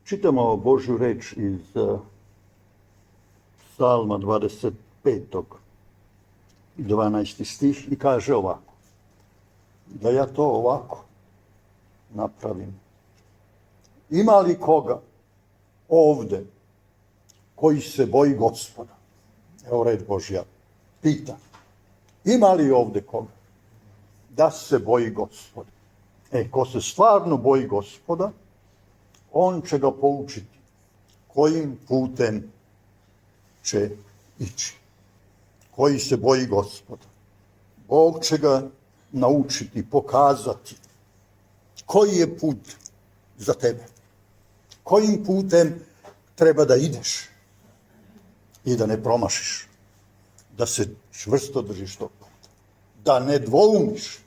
Čitamo Božju reč iz Psalma 25. 12. stih i kaže ovako. Da ja to ovako napravim. Ima li koga ovde koji se boji Gospoda? Evo red Božja pita. Ima li ovde koga da se boji Gospoda? Ko se stvarno boji Gospoda, on će ga poučiti kojim putem će ići. Koji se boji Gospoda. Bog će ga naučiti, pokazati koji je put za tebe. Kojim putem treba da ideš i da ne promašiš. Da se čvrsto držiš tog puta. Da ne dvoumiš.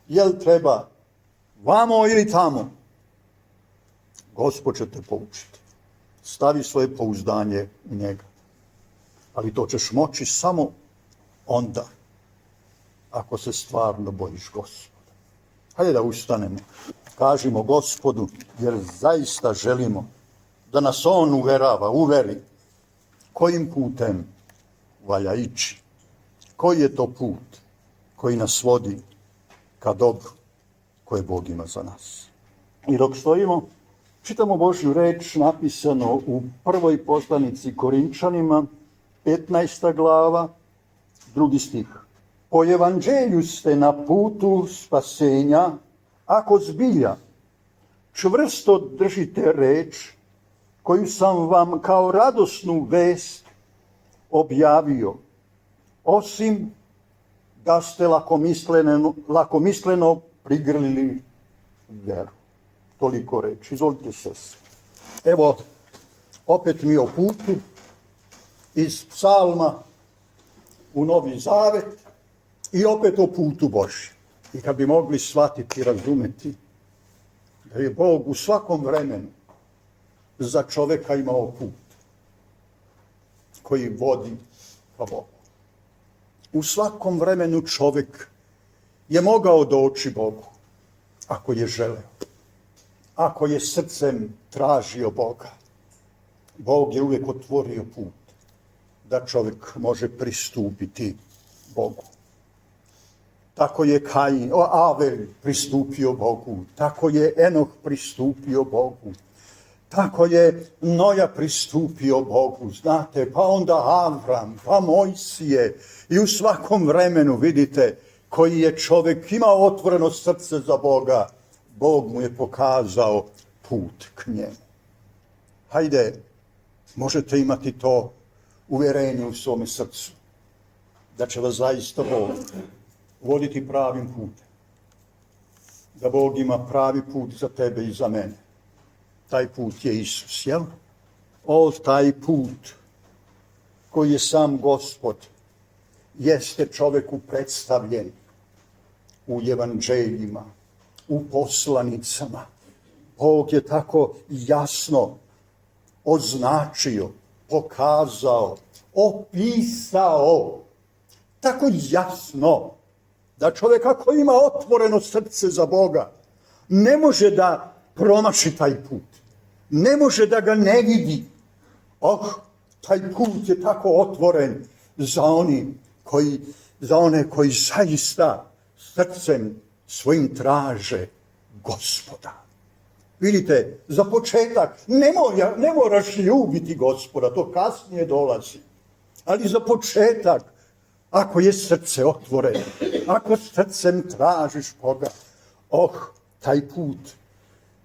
Jel treba vamo ili tamo? Gospod će te poučiti. Stavi svoje pouzdanje u njega. Ali to ćeš moći samo onda ako se stvarno bojiš Gospoda. Hajde da ustanemo. Kažimo Gospodu, jer zaista želimo da nas on uveri kojim putem valja ići. Koji je to put koji nas vodi ka dobru koje Bog ima za nas. I dok stojimo, čitamo Božju reč napisano u prvoj poslanici Korinčanima, 15. glava, 2. stih. Po evanđelju ste na putu spasenja, ako zbilja čvrsto držite reč koju sam vam kao radosnu vest objavio, osim da ste lakomisleno prigrlili vjeru. Toliko reči. Izvolite se. Evo, opet mi o putu iz Psalma u Novi Zavet i opet o putu Božjem. I kad bi mogli shvatiti i razumeti da je Bog u svakom vremenu za čoveka imao put koji vodi ka Bogu. U svakom vremenu čovek je mogao doći Bogu ako je želeo. Ako je srcem tražio Boga. Bog je uvijek otvorio put da čovjek može pristupiti Bogu. Tako je Avel pristupio Bogu. Tako je Enoh pristupio Bogu. Tako je Noja pristupio Bogu. Znate, pa onda Avram, pa Mojsije. I u svakom vremenu vidite koji je čovjek imao otvoreno srce za Boga. Bog mu je pokazao put k njemu. Hajde, možete imati to uvjerenje u svome srcu. Da će vas zaista Bog voditi pravim putem. Da Bog ima pravi put za tebe i za mene. Taj put je Isus, jel? Taj put koji je sam Gospod jeste čoveku predstavljen u evanđeljima, u poslanicama. Bog je tako jasno označio, pokazao, opisao, tako jasno da čovjek ako ima otvoreno srce za Boga, ne može da promaši taj put. Ne može da ga ne vidi. Taj put je tako otvoren za one koji zaista srcem svojim traže Gospoda. Vidite, za početak ne moraš ljubiti Gospoda, to kasnije dolazi. Ali za početak, ako je srce otvoreno, ako srcem tražiš Boga, taj put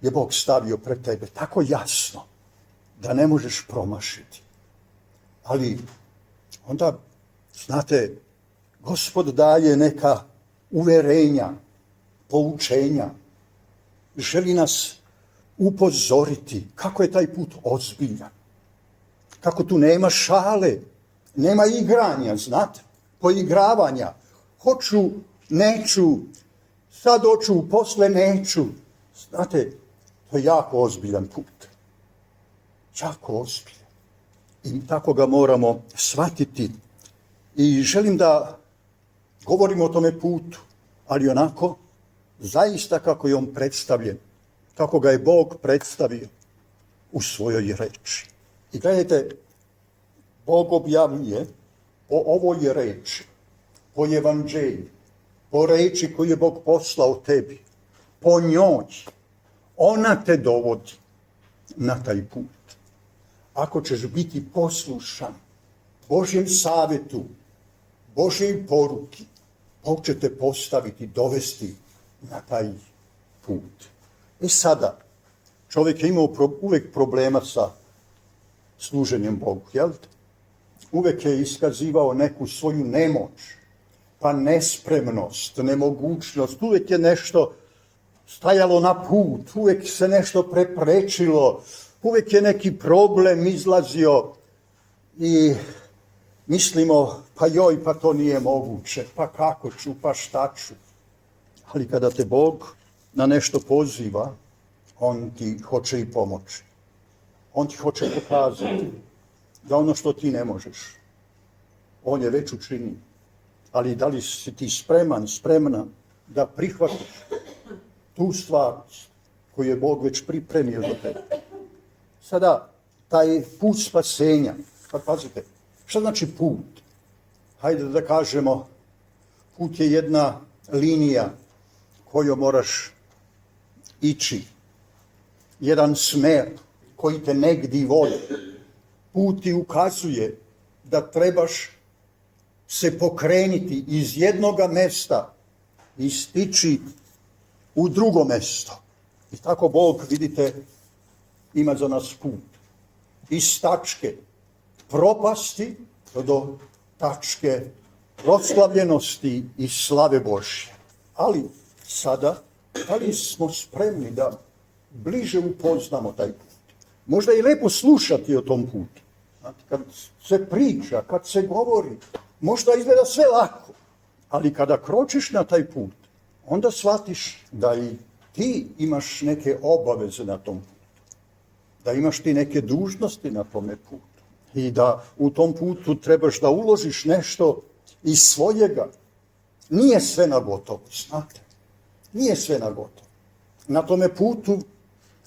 je Bog stavio pred tebe tako jasno da ne možeš promašiti. Ali onda, znate, Gospod daje neka uverenja, poučenja. Želi nas upozoriti kako je taj put ozbiljan. Kako tu nema šale, nema igranja, znate, poigravanja. Hoću, neću, sad hoću, posle neću. Znate, to je jako ozbiljan put. Jako ozbiljan. I tako ga moramo shvatiti. I želim da govorimo o tome putu, ali onako, zaista kako je on predstavljen, kako ga je Bog predstavio. u svojoj reči. I gledajte, Bog objavljuje o ovoj reči, po evanđelju, po reči koju je Bog poslao tebi, po njoj, ona te dovodi na taj put. Ako ćeš biti poslušan Božjem savjetu, Božjoj poruki, Bog će te postaviti, dovesti na taj put. I sada, čovjek je imao uvijek problema sa služenjem Bogu, jel? Uvijek je iskazivao neku svoju nemoć, pa nespremnost, nemogućnost, uvijek je nešto stajalo na put, uvijek se nešto preprečilo, uvijek je neki problem izlazio i mislimo, pa joj, pa to nije moguće, pa kako ću, pa šta ću. Ali kada te Bog na nešto poziva, on ti hoće i pomoći. On ti hoće pokazati da ono što ti ne možeš, on je već učinio. Ali da li si ti spremna da prihvatiš tu stvarnost koju je Bog već pripremio za tebe? Sada, taj put spasenja, pa pazite, šta znači put? Hajde da kažemo, put je jedna linija koju moraš ići, jedan smer koji te negdje vodi. Put ti ukazuje da trebaš se pokrenuti iz jednoga mjesta i stići u drugo mjesto. I tako Bog, vidite, ima za nas put. Iz tačke propasti do tačke proslavljenosti i slave Božje. Ali sada, da li smo spremni da bliže upoznamo taj put? Možda je lijepo slušati o tom putu. Kad se priča, kad se govori, možda izgleda sve lako. Ali kada kročiš na taj put, onda shvatiš da i ti imaš neke obaveze na tom putu. Da imaš ti neke dužnosti na tome putu. I da u tom putu trebaš da uložiš nešto iz svojega. Nije sve na gotovo, znate. Nije sve na gotovo. Na tome putu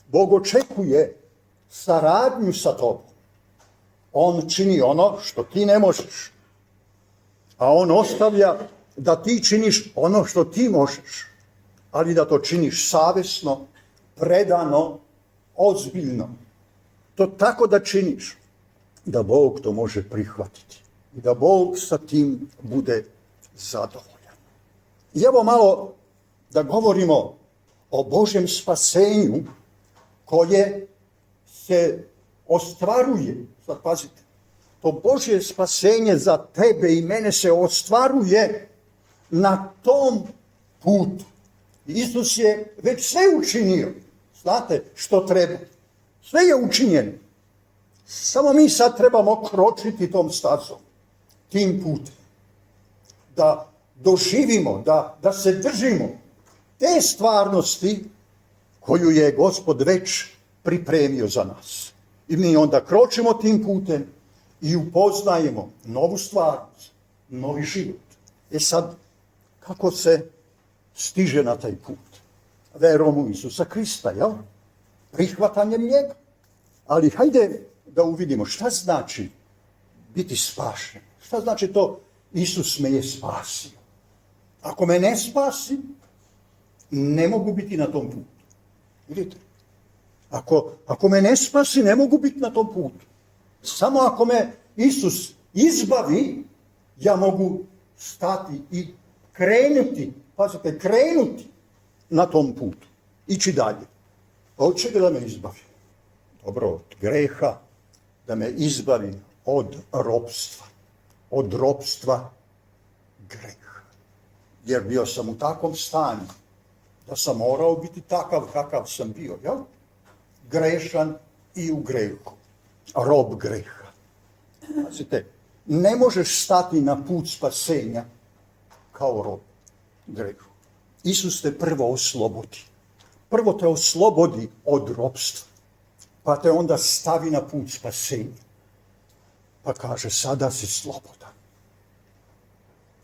Bog očekuje saradnju sa tobom. On čini ono što ti ne možeš. A on ostavlja da ti činiš ono što ti možeš. Ali da to činiš savjesno, predano, ozbiljno. To tako da činiš da Bog to može prihvatiti. I da Bog sa tim bude zadovoljan. I evo malo da govorimo o Božjem spasenju koje se ostvaruje. Sad pazite, to Božje spasenje za tebe i mene se ostvaruje na tom putu. Isus je već sve učinio. Znate što treba? Sve je učinjeno. Samo mi sad trebamo kročiti tom stazom, tim putem. Da doživimo, da se držimo te stvarnosti koju je Gospod već pripremio za nas. I mi onda kročimo tim putem i upoznajemo novu stvarnost, novi život. Sad, kako se stiže na taj put? Verom u Isusa Krista, jel? Prihvatanjem njega. Ali hajde da uvidimo šta znači biti spašen. Šta znači to Isus me je spasio? Ako me ne spasi, ne mogu biti na tom putu. Vidite? Ako me ne spasi, ne mogu biti na tom putu. Samo ako me Isus izbavi, ja mogu stati i krenuti, pazite, krenuti na tom putu. Ići dalje. Od čega da me izbavi? Dobro, od greha, da me izbavi od ropstva. Od ropstva greha. Jer bio sam u takvom stanju da sam morao biti takav kakav sam bio, jel? Grešan i u grehu. Rob greha. Pazite, ne možeš stati na put spasenja kao rob grehu. Isus te prvo oslobodi. Prvo te oslobodi od ropstva, pa te onda stavi na put spasenja. Pa kaže, sada si slobodan.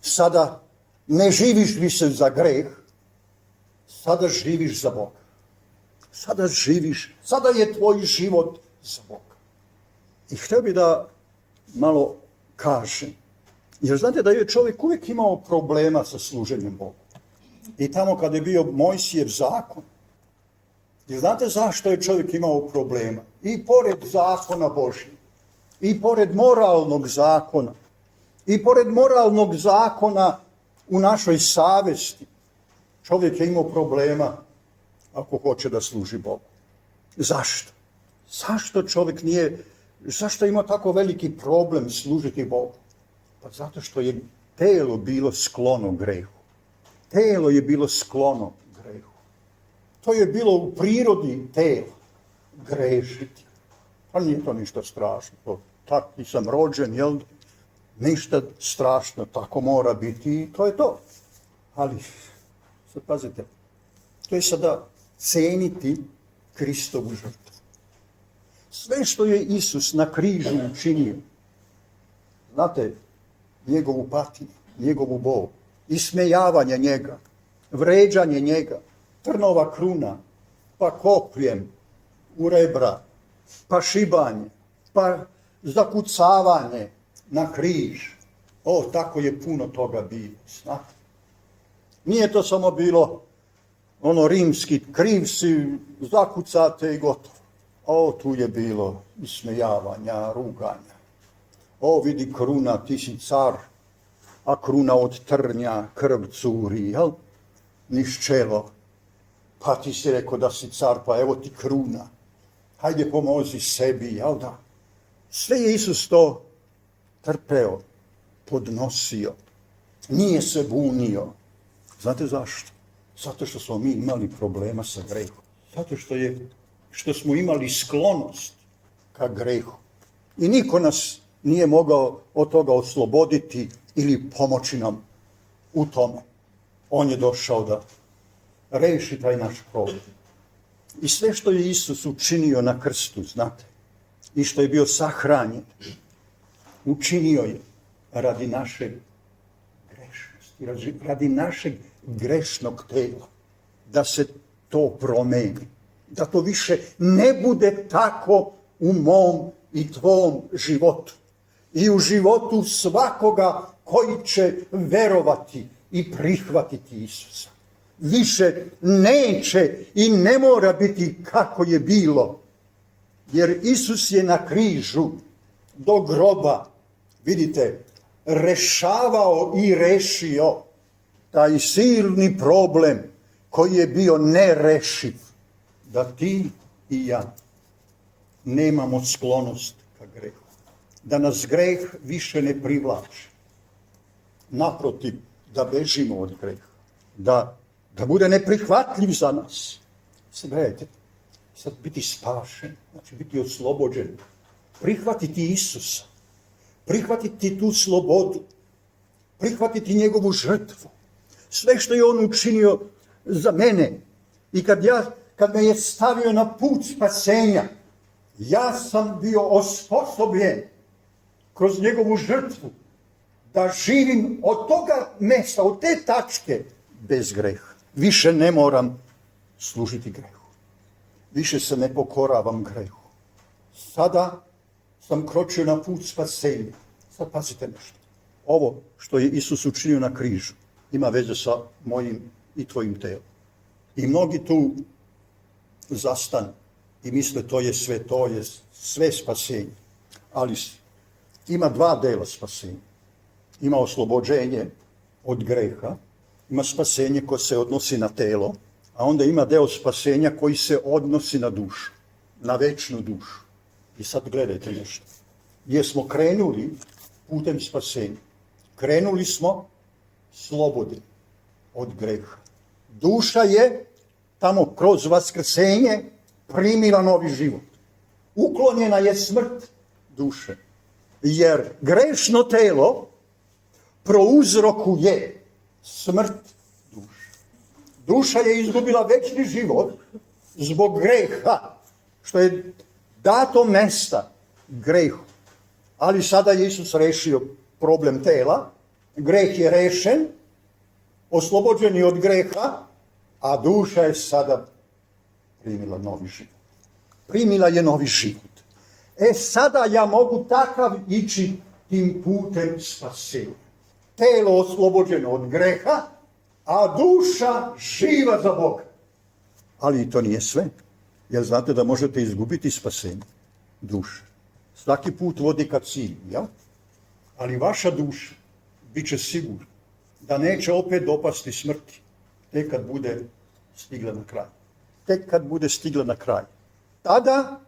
Sada ne živiš više za greh, sada živiš za Boga. Sada živiš, sada je tvoj život za Boga. I htio bi da malo kažem, jer znate da je čovjek uvijek imao problema sa služenjem Bogu. I tamo kad je bio Mojsijev zakon, i znate zašto je čovjek imao problema? I pored zakona Božjeg, i pored moralnog zakona, i pored moralnog zakona u našoj savjesti, čovjek je imao problema ako hoće da služi Bogu. Zašto? Zašto čovjek zašto je imao tako veliki problem služiti Bogu? Pa zato što je telo bilo sklono grehu. Telo je bilo sklono grehu. To je bilo u prirodi tela, grešiti. A nije to ništa strašno. Tako sam rođen, jel? Ništa strašno, tako mora biti i to je to. Ali, sad pazite, to je sada ceniti Kristovu žrtvu. Sve što je Isus na križu učinio, znate, njegovu patnju, njegovu bol, ismejavanje njega, vređanje njega, trnova kruna, pa kopljem u rebra, pa šibanje, pa zakucavanje na križ. Tako je puno toga bilo, znate. Nije to samo bilo rimski, kriv si, zakucate i gotovo. Tu je bilo ismejavanja, ruganja. Vidi kruna, ti si car, a kruna od trnja, krv curi, jel? Niš čelo. Pa ti si rekao da si car, pa evo ti kruna. Hajde pomozi sebi, jel da? Sve je Isus to trpeo, podnosio. Nije se bunio. Znate zašto? Zato što smo mi imali problema sa grehom. Zato što smo imali sklonost ka grehu. I niko nas nije mogao od toga osloboditi ili pomoći nam u tome. On je došao da reši taj naš problem. I sve što je Isus učinio na krstu, znate, i što je bio sahranjen, učinio je radi naše grešnosti, radi našeg grešnog tela, da se to promeni, da to više ne bude tako u mom i tvom životu i u životu svakoga koji će verovati i prihvatiti Isusa. Više neće i ne mora biti kako je bilo, jer Isus je na križu do groba, vidite, rešavao i rešio taj silni problem koji je bio nerešiv, da ti i ja nemamo sklonost ka grehu, da nas greh više ne privlači. Naprotiv, da bežimo od greha, da bude neprihvatljiv za nas. Sad gledajte, sad biti spašen, znači biti oslobođen, prihvatiti Isusa, prihvatiti tu slobodu, prihvatiti njegovu žrtvu, sve što je on učinio za mene. I kad me je stavio na put spasenja, ja sam bio osposobljen kroz njegovu žrtvu da živim od toga mesta, od te tačke bez greha. Više ne moram služiti grehu. Više se ne pokoravam grehu. Sada sam kročio na put spasenja. Sad pazite nešto. Ovo što je Isus učinio na križu ima veze sa mojim i tvojim telom. I mnogi tu zastanu i misle to je sve spasenje. Ali ima dva dela spasenja. Ima oslobođenje od greha, ima spasenje koje se odnosi na telo, a onda ima deo spasenja koji se odnosi na dušu, na večnu dušu. I sad gledajte nešto. Jer smo krenuli putem spasenja. Krenuli smo slobodni od greha. Duša je tamo kroz vaskrsenje primila novi život. Uklonjena je smrt duše. Jer grešno telo prouzrokuje smrt duše. Duša je izgubila večni život zbog greha, što je dato mesta grehu. Ali sada je Isus rešio problem tela, greh je rešen, oslobođen je od greha, a duša je sada primila novi život. Primila je novi život. Sada ja mogu takav ići tim putem spasenja. Telo oslobođeno od greha, a duša živa za Boga. Ali i to nije sve. Jer znate da možete izgubiti spasenje duše. Svaki put vodi ka cilju, jel? Ali vaša duša bit će sigurna da neće opet dopasti smrti tek kad bude stigla na kraj. Tek kad bude stigla na kraj. Tada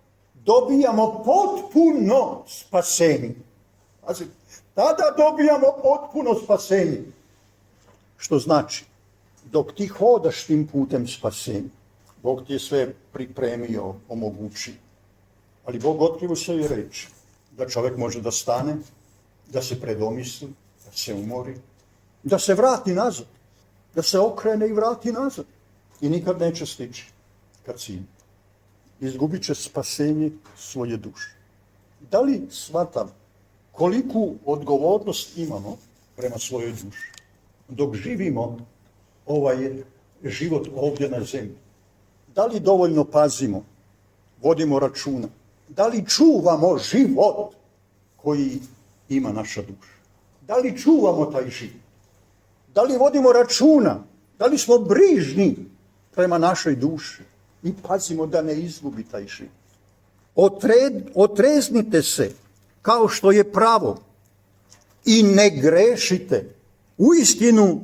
dobijamo potpuno spasenje. Tada dobijamo potpuno spasenje. Što znači, dok ti hodaš tim putem spasenja, Bog ti je sve pripremio, omogućio. Ali Bog otkriva se i reči da čovjek može da stane, da se predomisli, da se umori, da se vrati nazad, da se okrene i vrati nazad. I nikad neće stići ka cilju. Izgubit će spasenje svoje duše. Da li shvatam koliku odgovornost imamo prema svojoj duši dok živimo ovaj život ovdje na zemlji? Da li dovoljno pazimo, vodimo računa? Da li čuvamo život koji ima naša duša? Da li čuvamo taj život? Da li vodimo računa? Da li smo brižni prema našoj duši? I pazimo da ne izgubi taj život. Otreznite se kao što je pravo i ne grešite. Uistinu,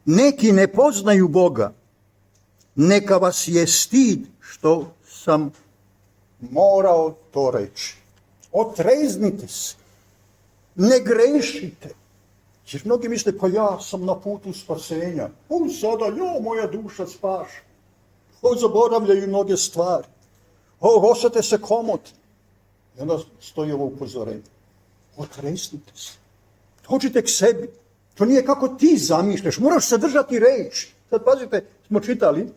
neki ne poznaju Boga. Neka vas je stid što sam morao to reći. Otreznite se. Ne grešite. Jer mnogi misle, pa ja sam na putu spasenja. Sada, moja duša spaša. Zaboravljaju mnoge stvari. Osjete se komotni. I onda stoji ovo upozorenje. Otresnite se. Dođite k sebi. To nije kako ti zamišljaš. Moraš se držati reči. Sad pazite, smo čitali.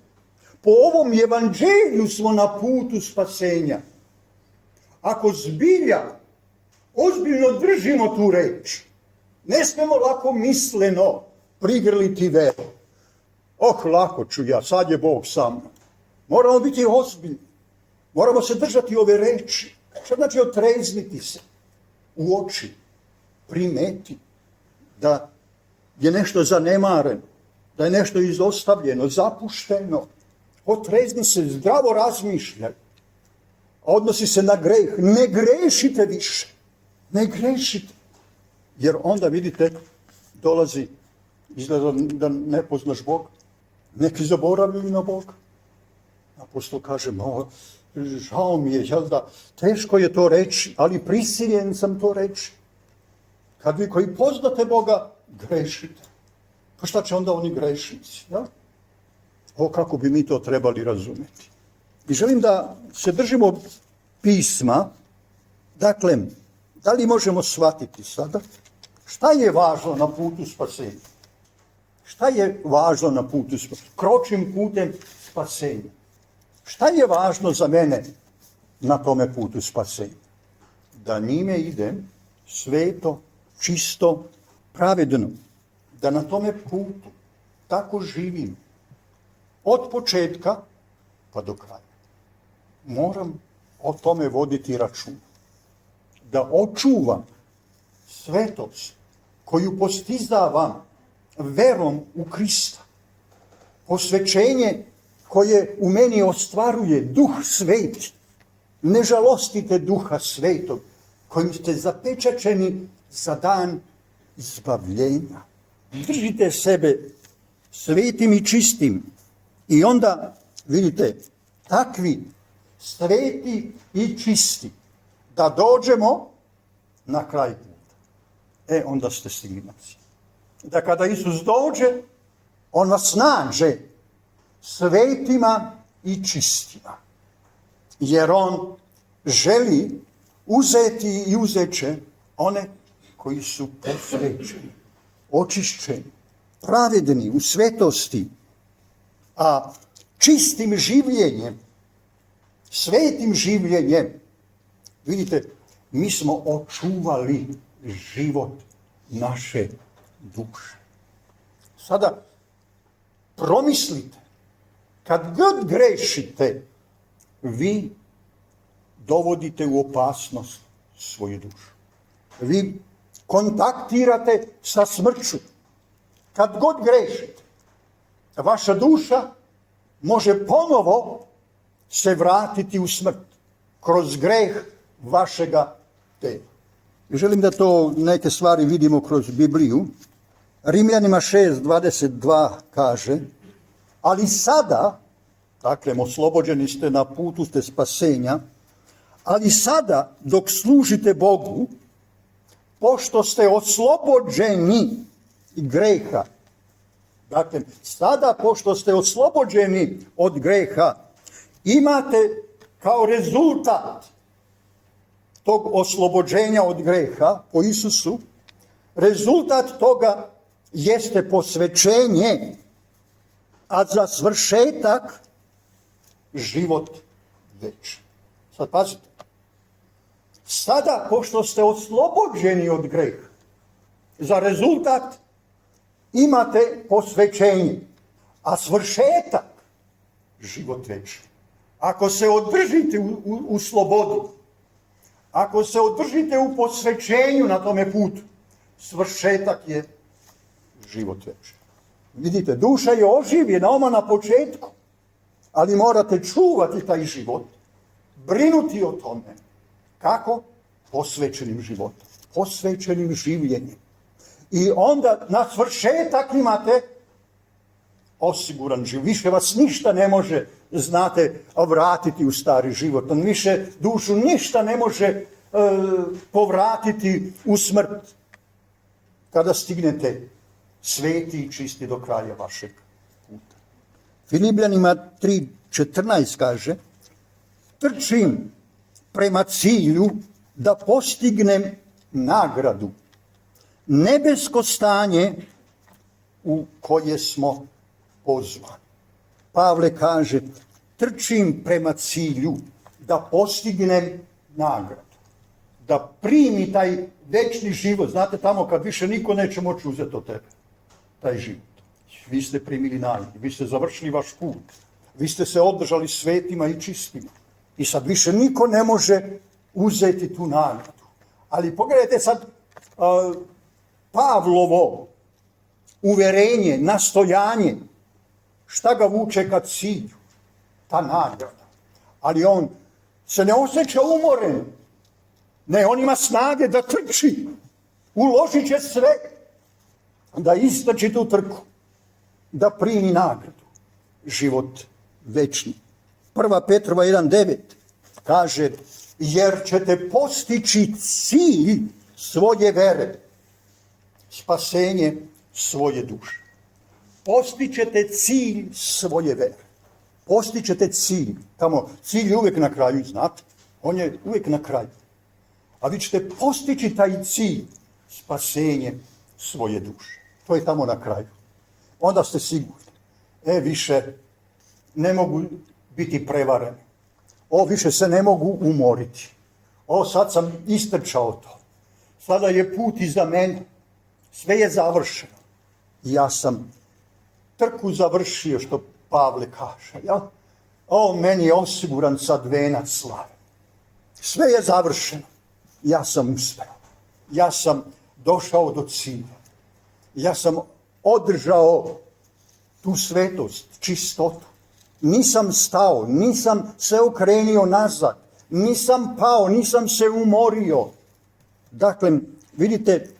Po ovom evanđelju smo na putu spasenja. Ako zbilja ozbiljno držimo tu reč, ne smemo lako misleno prigrliti veru. Lako ću ja, sad je Bog sa mnom. Moramo biti ozbiljni. Moramo se držati ove reči. Što znači otrezniti se u oči, primeti da je nešto zanemareno, da je nešto izostavljeno, zapušteno. Otrezni se, zdravo razmišljaj. Odnosi se na greh. Ne grešite više. Ne grešite. Jer onda vidite, dolazi, izgleda da ne poznaš Boga. Neki zaboravljaju na Boga. Apostol kaže, žao mi je, jel da, teško je to reći, ali prisiljen sam to reći. Kad vi koji poznate Boga, grešite. Pa šta će onda oni grešnici? Ja? Kako bi mi to trebali razumjeti. I želim da se držimo pisma. Dakle, da li možemo shvatiti sada šta je važno na putu spasenja? Šta je važno na putu spasenja? Kročim putem spasenja. Šta je važno za mene na tome putu spasenja? Da njime idem sveto, čisto, pravedno. Da na tome putu tako živim. Od početka pa do kraja. Moram o tome voditi račun. Da očuvam svetost koju postizavam verom u Krista. Posvećenje koje u meni ostvaruje Duh Sveti. Ne žalostite Duha Svetog kojim ste zapečačeni za dan izbavljenja. Držite sebe svetim i čistim. I onda, vidite, takvi sveti i čisti, da dođemo na kraj puta. Onda ste stigli na cilj. Da kada Isus dođe, on vas nađe svetima i čistima. Jer on želi uzeti i uzet će one koji su posvećeni, očišćeni, pravedni u svetosti, a čistim življenjem, svetim življenjem, vidite, mi smo očuvali život naše duše. Sada promislite, kad god grešite, vi dovodite u opasnost svoju dušu. Vi kontaktirate sa smrću. Kad god grešite, vaša duša može ponovo se vratiti u smrt kroz greh vašega tela. Želim da to neke stvari vidimo kroz Bibliju. Rimljanima 6:22 kaže, ali sada, dakle, oslobođeni ste, na putu ste spasenja, ali sada dok služite Bogu, pošto ste oslobođeni greha, dakle, sada pošto ste oslobođeni od greha, imate kao rezultat tog oslobođenja od greha po Isusu, rezultat toga jeste posvećenje, a za svršetak život večni. Sad pazite, sada pošto ste oslobođeni od greha, za rezultat imate posvećenje, a svršetak život večni. Ako se održite u slobodi, ako se održite u posvećenju na tome putu, svršetak je život večni. Vidite, duša je oživljena odmah na početku, ali morate čuvati taj život, brinuti o tome. Kako? Posvećenim životom, posvećenim življenjem. I onda na svršetak imate osiguran život. Više vas ništa ne može, znate, vratiti u stari život. Više dušu ništa ne može povratiti u smrt. Kada stignete sveti i čisti do kraja vašeg puta. Filipljanima 3:14 kaže, trčim prema cilju da postignem nagradu, nebesko stanje u koje smo pozvani. Pavle kaže, trčim prema cilju da postignem nagradu, da primi taj večni život. Znate, tamo kad više niko neće moći uzeti od tebe taj život. Vi ste primili nagradu, vi ste završili vaš put, vi ste se održali svetima i čistima. I sad više niko ne može uzeti tu nagradu. Ali pogledajte sad Pavlovo uverenje, nastojanje, šta ga vuče ka cilju, ta nagrada. Ali on se ne osjeća umoren. Ne, on ima snage da trči. Uložit će sve da istrči tu trku, da primi nagradu. Život večni. 1. Petrova 1:9 kaže, jer ćete postići cilj svoje vere, spasenje svoje duše. Postićete cilj svoje vere. Postićete cilj. Tamo cilj je uvijek na kraju, znate. On je uvijek na kraju. A vi ćete postići taj cilj, spasenje svoje duše. To je tamo na kraju. Onda ste sigurni. Više ne mogu biti prevareni. Više se ne mogu umoriti. Sad sam istrčao to. Sada je put iza mene. Sve je završeno. Ja sam trku završio, što Pavle kaže. Ja? Meni je osiguran sad venac slave. Sve je završeno. Ja sam uspeo. Ja sam došao do cilja. Ja sam održao tu svetost, čistotu. Nisam stao, nisam se okrenio nazad, nisam pao, nisam se umorio. Dakle, vidite,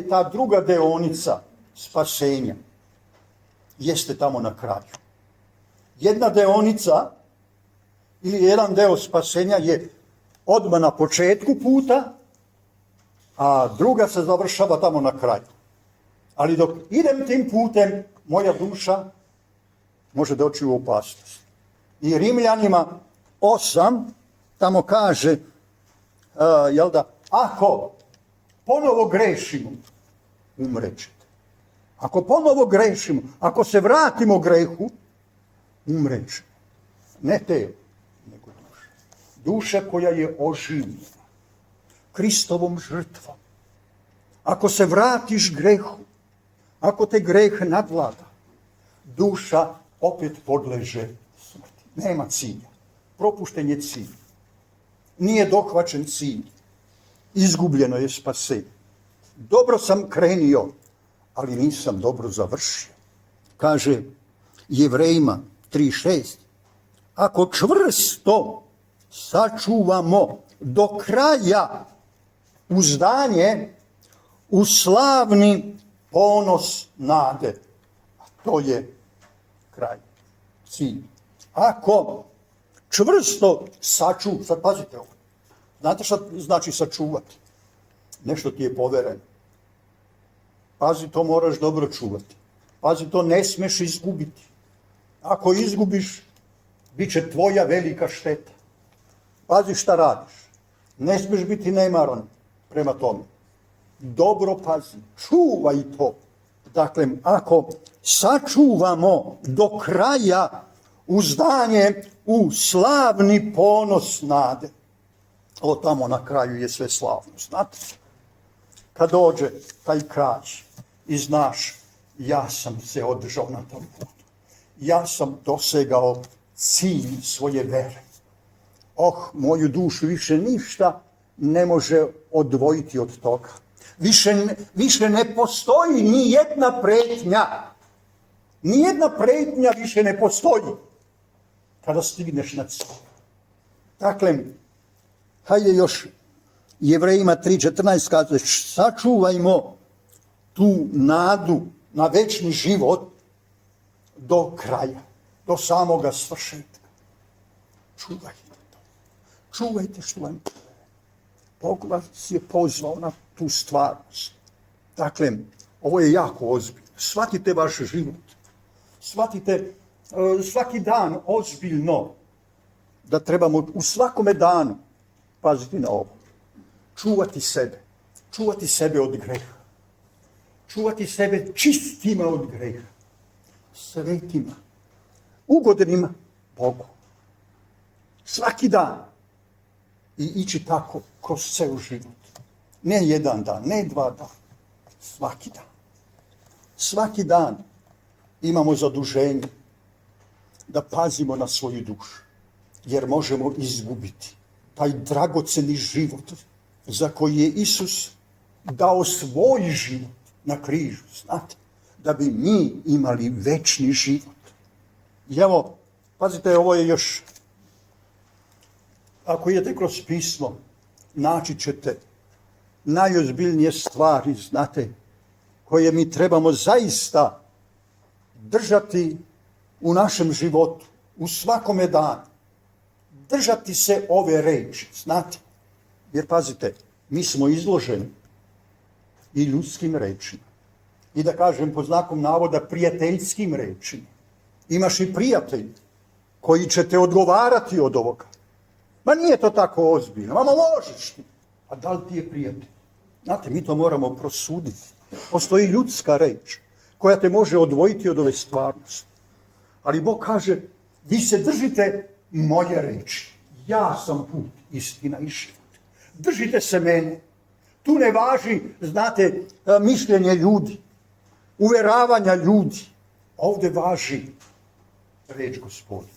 ta druga deonica spasenja jeste tamo na kraju. Jedna deonica ili jedan deo spasenja je odmah na početku puta, a druga se završava tamo na kraju. Ali dok idem tim putem, moja duša može doći u opasnost. I Rimljanima 8 tamo kaže, ako ponovo grešimo, umrećete. Ako ponovo grešimo, ako se vratimo grehu, umrećemo. Ne telo, nego duša. Duša koja je oživljena Kristovom žrtvom. Ako se vratiš grehu, ako te greh nadvlada, duša opet podleže smrti. Nema cilja. Propušten je cilj. nije dohvaćen cilj. Izgubljeno je spasenje. Dobro sam krenio, ali nisam dobro završio. Kaže Jevrejima 3.6. Ako čvrsto sačuvamo do kraja uzdanje u slavni ponos nade. A to je kraj, cilj. Ako čvrsto sačuvamo, sad pazite ovo, znate šta znači sačuvati? Nešto ti je povereno. Pazi, to moraš dobro čuvati. Pazi, to ne smeš izgubiti. Ako izgubiš, bit će tvoja velika šteta. Pazi šta radiš. Ne smeš biti nemaran prema tome. Dobro pazi, čuvaj to. Dakle, ako sačuvamo do kraja uzdanje u slavni ponos nade, o tamo na kraju je sve slavno, znate? Kad dođe taj kraj i znaš, ja sam se održao na tom putu. Ja sam dosegao cilj svoje vere. Moju dušu više ništa ne može odvojiti od toga. Više ne postoji ni jedna pretnja. Ni jedna pretnja više ne postoji kada stigneš na cilj. Dakle, hajde još Jevrejima 3.14 kaže, sačuvajmo tu nadu na večni život do kraja, do samoga svršetka. Čuvajte to. Čuvajte što vam Bog vas je pozvao na tu stvarnost. Dakle, ovo je jako ozbiljno. Shvatite vaš život. Shvatite svaki dan ozbiljno da trebamo u svakome danu paziti na ovo. Čuvati sebe. Čuvati sebe od greha. Čuvati sebe čistima od greha. Svetima. Ugodnima Bogu. Svaki dan. I ići tako kroz ceo život. Ne jedan dan, ne 2 dana. Svaki dan. Svaki dan imamo zaduženje da pazimo na svoju dušu. Jer možemo izgubiti taj dragoceni život za koji je Isus dao svoj život na križu, znate, da bi mi imali večni život. I evo, pazite, ovo je još, ako idete kroz pismo, naći ćete najozbiljnije stvari, znate, koje mi trebamo zaista držati u našem životu, u svakome danu. Držati se ove reči, znate. Jer pazite, mi smo izloženi i ljudskim rečima. I da kažem po znakom navoda prijateljskim rečima. Imaš i prijatelj koji će te odgovarati od ovoga. Ma nije to tako ozbiljno, ma možeš ti. A da li ti je prijatelj? Znate, mi to moramo prosuditi. Postoji ljudska reč koja te može odvojiti od ove stvarnosti. Ali Bog kaže, vi se držite moje reči. Ja sam put, istina i život. Držite se mene. Tu ne važi, znate, mišljenje ljudi, uveravanja ljudi. Ovdje važi reč Gospodina.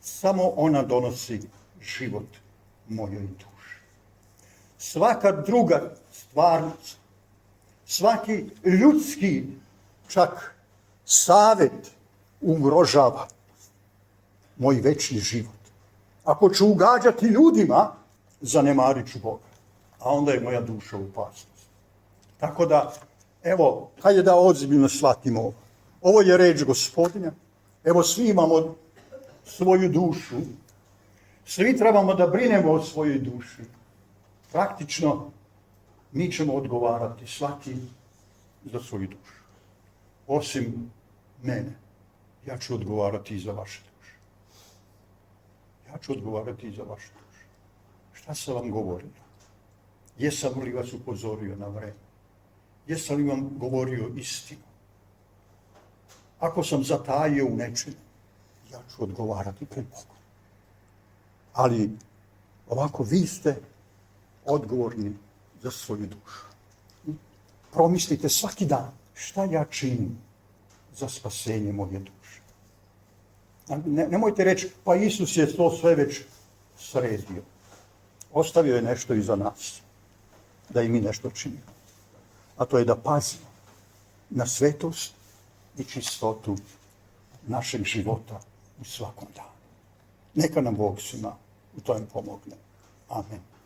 Samo ona donosi život mojoj duši. Svaka druga stvarnost, svaki ljudski čak savjet ugrožava moj večni život. Ako ću ugađati ljudima, zanemarit ću Boga. A onda je moja duša u opasnosti. Tako da, evo, hajde da ozbiljno shvatimo ovo. Ovo je reč Gospodina. Evo, svi imamo svoju dušu. Svi trebamo da brinemo o svojoj duši. Praktično, mi ćemo odgovarati svaki za svoju dušu. Osim mene, ja ću odgovarati i za vaše duše. Ja ću odgovarati i za vaše duše. Šta sam vam govorio? Jesam li vas upozorio na vreme? Jesam li vam govorio istinu? Ako sam zatajio u nečemu, ja ću odgovarati pred Bogom. Ali ovako vi ste odgovorni za svoju dušu. Promislite svaki dan šta ja činim za spasenje moje duše. Nemojte reći, pa Isus je to sve već sredio. Ostavio je nešto iza nas, da i mi nešto činimo. A to je da pazimo na svetost i čistotu našeg života u svakom danu. Neka nam Bog svima u tome pomogne. Amen.